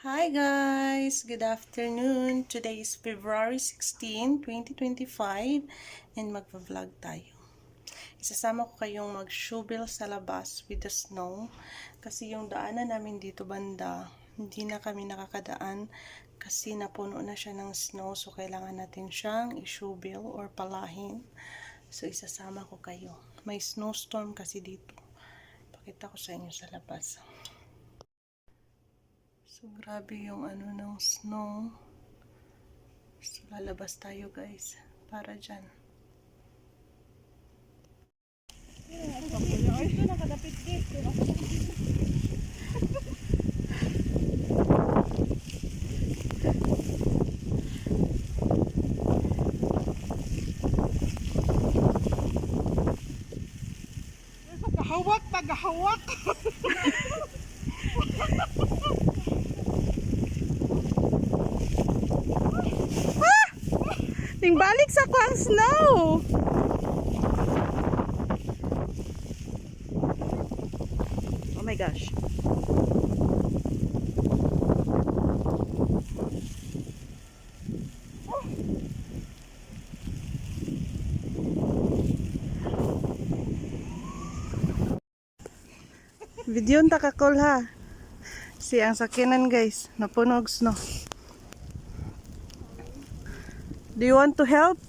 Hi guys! Good afternoon. Today is February 16, 2025 and magpa-vlog tayo. Isasama ko kayong mag-shovel sa labas with the snow kasi yung daanan namin dito banda, hindi na kami nakakadaan kasi napuno na siya ng snow, so kailangan natin siyang i-shovel or palahin. So isasama ko kayo. May snowstorm kasi dito. Pakita ko sa inyo sa labas. So, grabe yung ng snow. So, lalabas tayo guys. Para dyan. Ito nakadapit dito. Tagahawak. Ting balik sa kuang snow. Oh my gosh. Video ta kakol ha. Si ang sakinan guys, napunog snow. Do you want to help?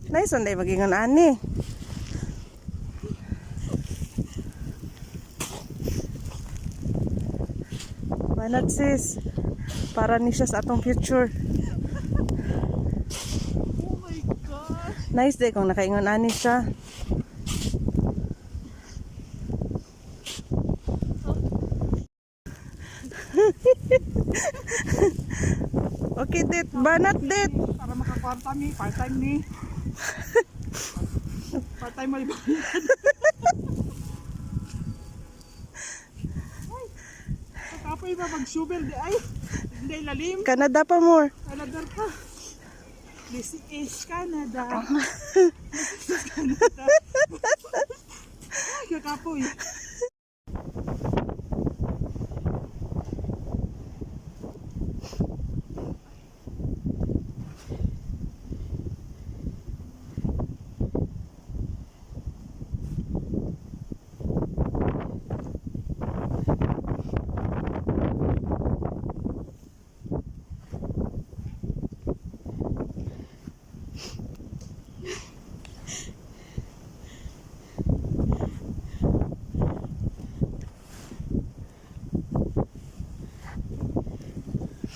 Nice on day magingon ani. Banat sis. Para ni siya sa atong future. Oh my gosh. Nice day kung nakaingon ani siya. Okay, dit. Banat, dit. Para makakwarta mi, part-time ni. Part-time mo iba. Kapoy ba mag-shovel di ay? Hindi lalim. Canada pa more. Canada ka. This is Canada. This is Canada. Kakapoy.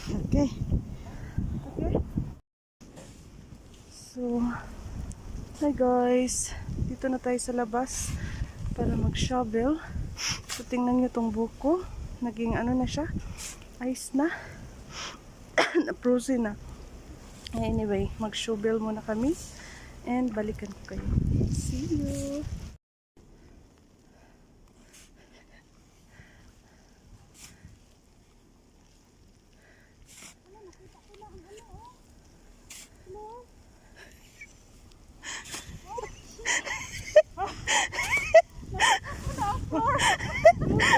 Okay. So, hi guys. Dito na tayo sa labas para mag-shovel. So, tingnan nyo tong buko. Naging na siya. Ice na. Na-frozen na. Anyway, mag-shovel muna kami. And balikan ko kayo. See you!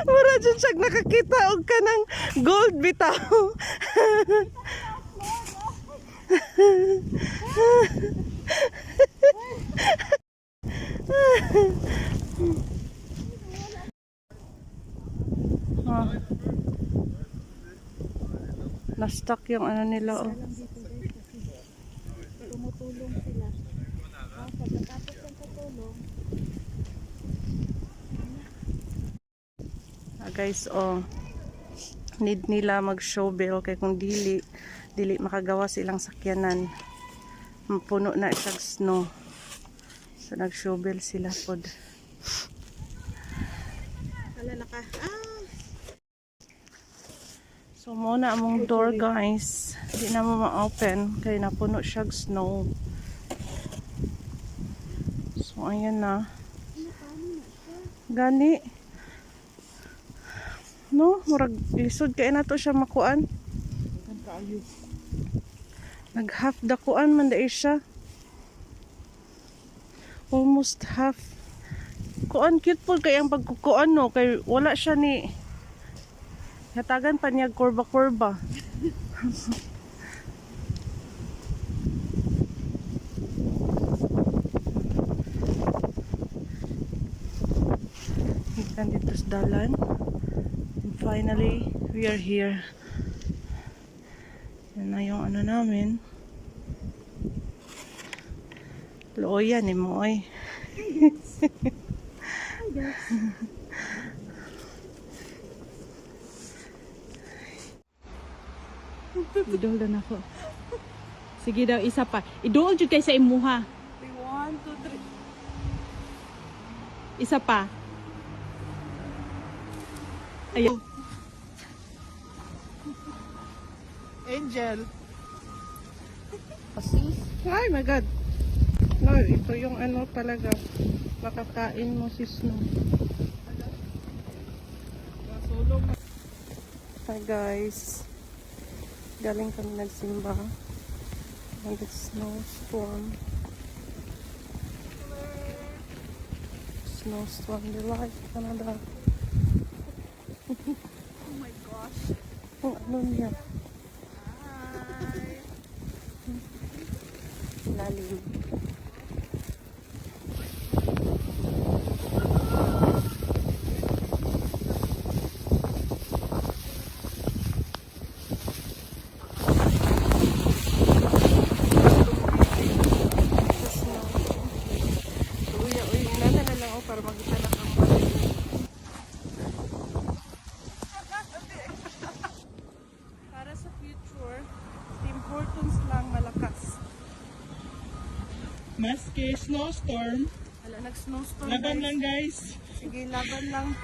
Mura dyan siya nakakita og ka ng gold bitaw. Ah. Na-stuck yung nila oh. Tumutulong sila. Pagkatapos ng tutulong, Guys, oh. Need nila mag-shovel kay kung dili makagawa silang sakyanan. Puno na siya snow. So nag-shovel sila pod. wala na ka. So muna among door guys. Di na mo ma-open kay napuno siya snow. So ayan na. Gani. No, murag lisod kay na to siya makuan. Nag half dakuan man dai siya. Almost almost half. Kuan cute po kay ang pagkukuan no kay wala siya ni hatagan pa niya kurba-kurba. Ikan dito sa dalan. And finally, we are here. Yan na yung ano namin. Looyan ni mo ay. Idol na ako. Sige daw, isa pa. Idol jud kay sa imuha. 1, 2, 3. Isa pa. Ayaw. Angel. Ay my God. No, ito yung ano talaga. Makakain mo si Snow. Masulong. Hi guys. Galing kami nagsimba. And the snowstorm. Snowstorm delight. Canada. Oh my gosh. Ang ano niya. Hi. Lalim. Para magkita na kang para sa future, Tim Hortons lang malakas. Maski snowstorm. Hala, nag-snowstorm Laban guys. lang guys. Sige, laban lang.